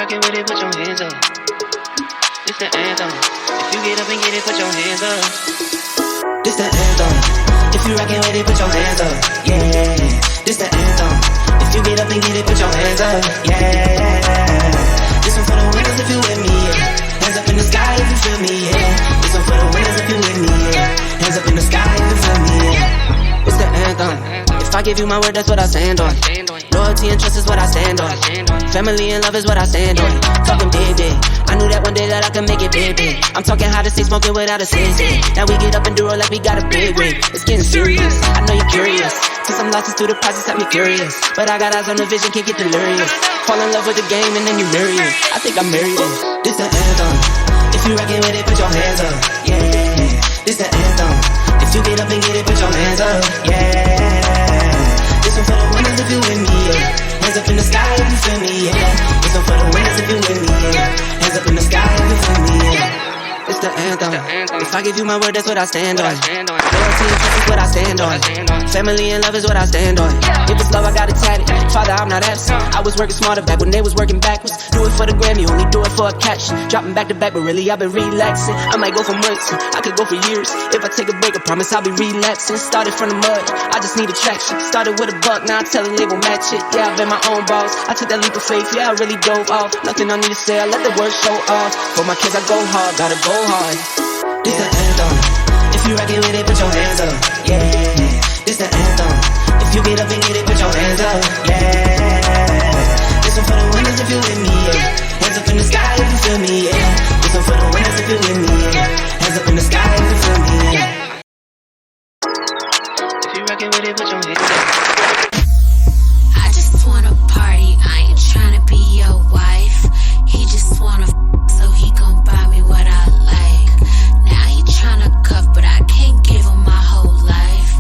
rockin' with it, put your hands up. This the anthem. If you get up and get it, put your hands up. This the anthem. If you rockin' with it, put your hands up. Yeah. This the anthem. If you get up and get it, put your hands up. Yeah. This one for the winners if you with me. Yeah. Hands up in the sky if you feel me. Yeah. This one for the winners if you with me. Yeah. Hands up in the sky if you feel me. Yeah. It's the anthem. If I give you my word, that's what I stand on. Loyalty and trust is what I stand on. Family and love is what I stand on. Talking big, big. I knew that one day that I could make it big, big. I'm talking how to stay smoking without a sensei. Now we get up and do it like we got a big ring. It's getting serious. I know you're curious. Took some losses through the process, had me curious. But I got eyes on the vision, can't get delirious. Fall in love with the game and then you marry it. I think I'm married it. This the anthem. If you rockin' with it, put your hands up. Yeah. This the anthem. If you get up and get it, put your hands up. Yeah. This one for the winners if you with me, yeah. Hands up in the sky if you feel me, yeah. This one for the winners if you with me, yeah. Hands up in the sky if you feel me, yeah. It's the anthem. If I give you my word, that's what I stand on. Loyalty and trust is what I stand on. Family and love is what I stand on. If it's love, I got it tatted. Father, I'm not absent. I was working smarter back when they was working backwards. Do it for the Grammy, only do it for a catch. Dropping back to back, but really I've been relaxing. I might go for months, I could go for years. If I take a break, I promise I'll be relapsing. Started from the mud, I just need attraction. Started with a buck, now I tell a label match it. Yeah, I've been my own boss. I took that leap of faith, yeah, I really dove off. Nothing I need to say, I let the words show off. For my kids, I go hard, gotta go hard. This the anthem. If you rockin' with it, put your hands up. Yeah. This the anthem. If you get up and get it, put your hands up. Yeah. This one for the winners if you with me. Yeah. Hands up in the sky if you feel me. Yeah. This one for the winners if you with me. Yeah. Hands up in the sky if you feel me. Yeah. If you rockin' with it, put your hands up. I just wanna party. I ain't tryna be your wife. He just wanna so he gon' buy me what I like. Now he tryna cuff, but I can't give him my whole life.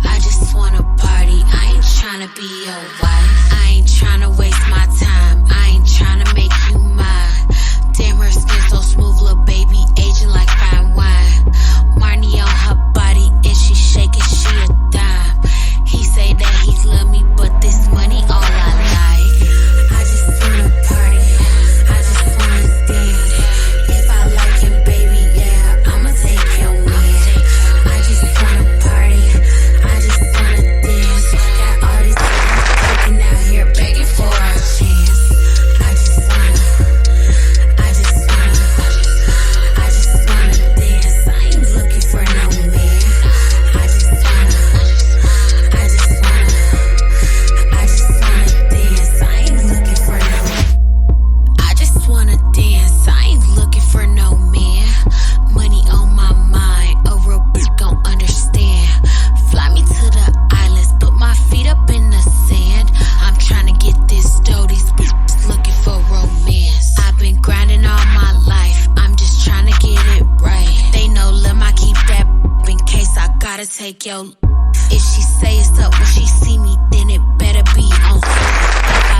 I just wanna party. I ain't tryna be your wife. I ain't tryna waste my time. I ain't tryna make you mine. Damn, her skin so smooth, little baby, aging like fine wine. Marnie on her body and she shaking, she a dime. He say that he love me, but this money all I like. I just wanna party. I just wanna dance. If I like him, baby, yeah, I'ma take your man. I just wanna party. I just wanna dance. Got all these people looking out here begging for a chance. I just wanna dance. I ain't looking for no man. I just wanna dance. I ain't looking for no. I just wanna dance. I ain't looking for no man. Money on my mind. A real bitch gon' understand. Fly me to the islands. Put my feet up in the sand. I'm tryna get this dough. These bitches looking for romance. I've been grinding all my life. I'm just tryna get it right. They know Lim, I keep that in case I gotta take your. If she say it's up when she see me, then it better be on.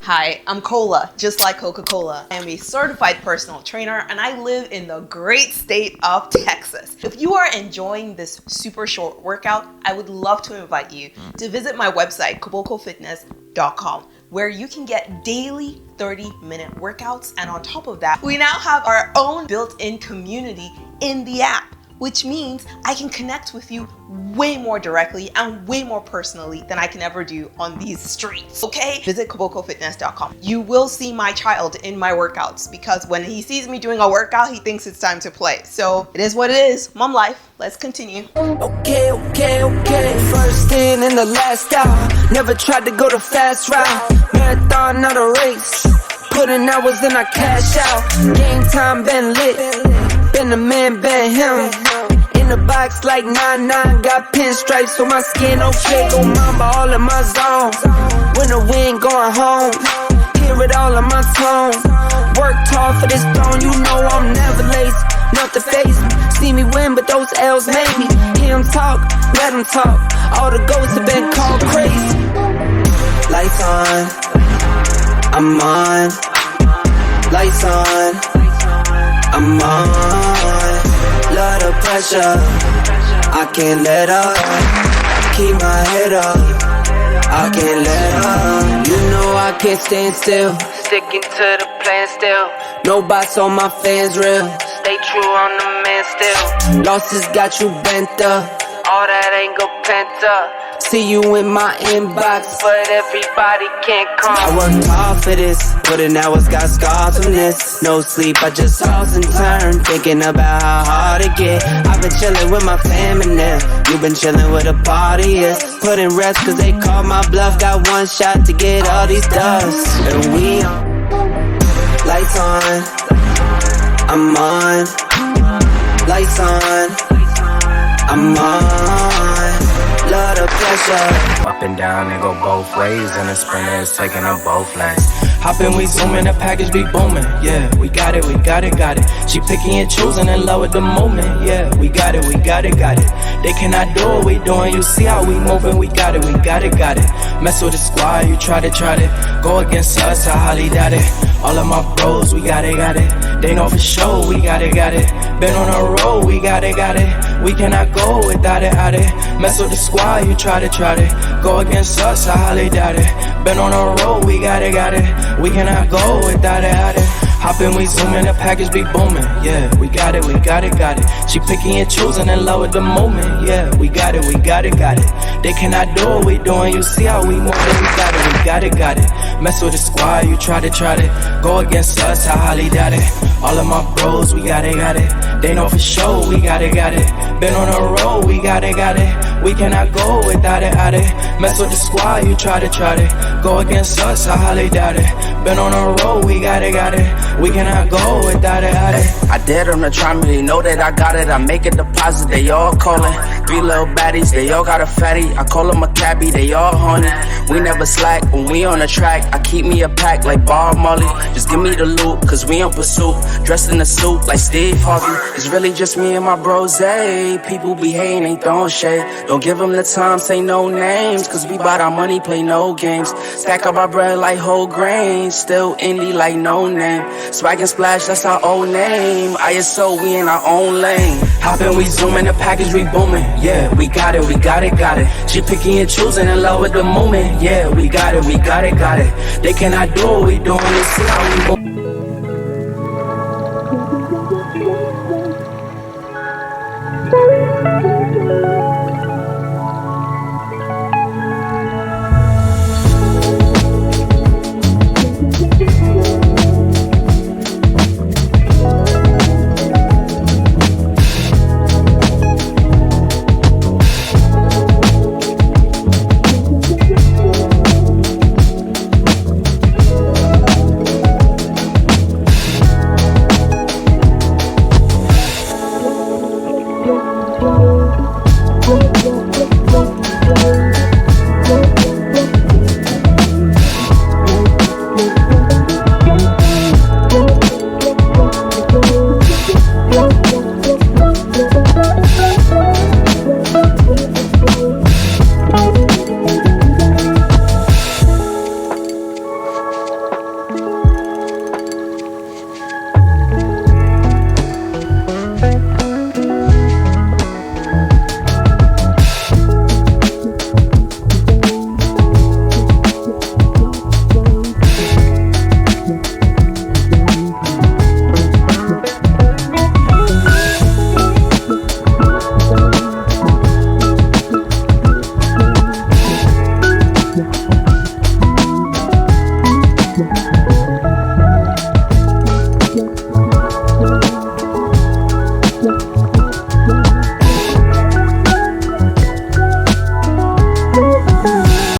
Hi, I'm Cola, just like Coca-Cola. I am a certified personal trainer and I live in the great state of Texas. If you are enjoying this super short workout, I would love to invite you to visit my website, KobokoFitness.com, where you can get daily 30-minute workouts. And on top of that, we now have our own built-in community in the app, which means I can connect with you way more directly and way more personally than I can ever do on these streets, okay? Visit KobokoFitness.com. You will see my child in my workouts because when he sees me doing a workout, he thinks it's time to play. So it is what it is, mom life. Let's continue. Okay. First in and the last out. Never tried to go the fast route. Marathon, not a race. Put in hours, then I cash out. Game time, been lit. Been the man, been him. In the box like 9-9. Got pinstripes on my skin, okay. Go mamba all in my zone. When the wind going home. Hear it all in my tone. Worked hard for this throne, you know I'm never lazy. Not to face me, see me win, but those L's made me. Hear him talk, let him talk. All the ghosts have been called crazy. Lights on, I'm on. Lights on, I'm on. Lot of pressure, I can't let up. Keep my head up, I can't let up. You know I can't stand still. Sticking to the plan. playing still. No bots on my fans real. Stay true on the man still. Losses got you bent up. All that ain't go pent up. See you in my inbox, but everybody can't come. I worked hard for this, put in hours, got scars from this. No sleep, I just toss and turn, thinking about how hard it get. I've been chilling with my family now. You've been chilling with a party, yeah. Put in rest cause they called my bluff. Got one shot to get all these dubs. And we on. Lights on. I'm on. Lights on. I'm on. Love the pressure. Up and down, they go both ways, and the sprinter is taking them both lanes. Hoppin', we zooming, the package be booming. Yeah, we got it, we got it, got it. She picky and choosing, in love with the moment. Yeah, we got it, we got it, got it. They cannot do what we doing. You see how we moving? We got it, we got it, got it. Mess with the squad, you try to go against us. I highly doubt it. All of my bros, we got it, got it. They know for sure, we got it, got it. Been on the road, we got it, got it. We cannot go without it, out it. Mess with the squad, you try to go against us. I highly doubt it. Been on the road, we got it, got it. We cannot go without it, out it. Hoppin', we zooming, the package be booming. Yeah, we got it, we got it, got it. She picky and choosing, in love with the moment. Yeah, we got it, we got it, got it. They cannot do what we doing. You see how we moving? We got it, we got it, got it. Mess with the squad, you try to go against us. I highly doubt it. All of my bros, we got it, got it. They know for sure, we got it, got it. Been on the road, we got it, got it. We cannot go without it, out it. Mess with the squad, you try to go against us. I highly doubt it. Been on the road, we got it, got it. We cannot go without it, out it. I dare them to try me, they know that I got it. I make a deposit, they all calling. 3 little baddies, they all got a fatty. I call them a cabbie, they all horny. We never slack when we on the track. I keep me a pack like Bob Marley. Just give me the loot, cause we on pursuit. Dressed in a suit like Steve Harvey. It's really just me and my bros, hey. People be hating, ain't throwing shade. Don't give them the time, say no names. Cause we bout our money, play no games. Stack up our bread like whole grain. Still indie like no name. Swag and splash, that's our old name. ISO, we in our own lane. Hoppin', we zooming, the package we booming. Yeah, we got it, we got it, got it. She picky and choosing, in love with the moment. Yeah, we got it, we got it, got it. They cannot do what we doing. You see how we move.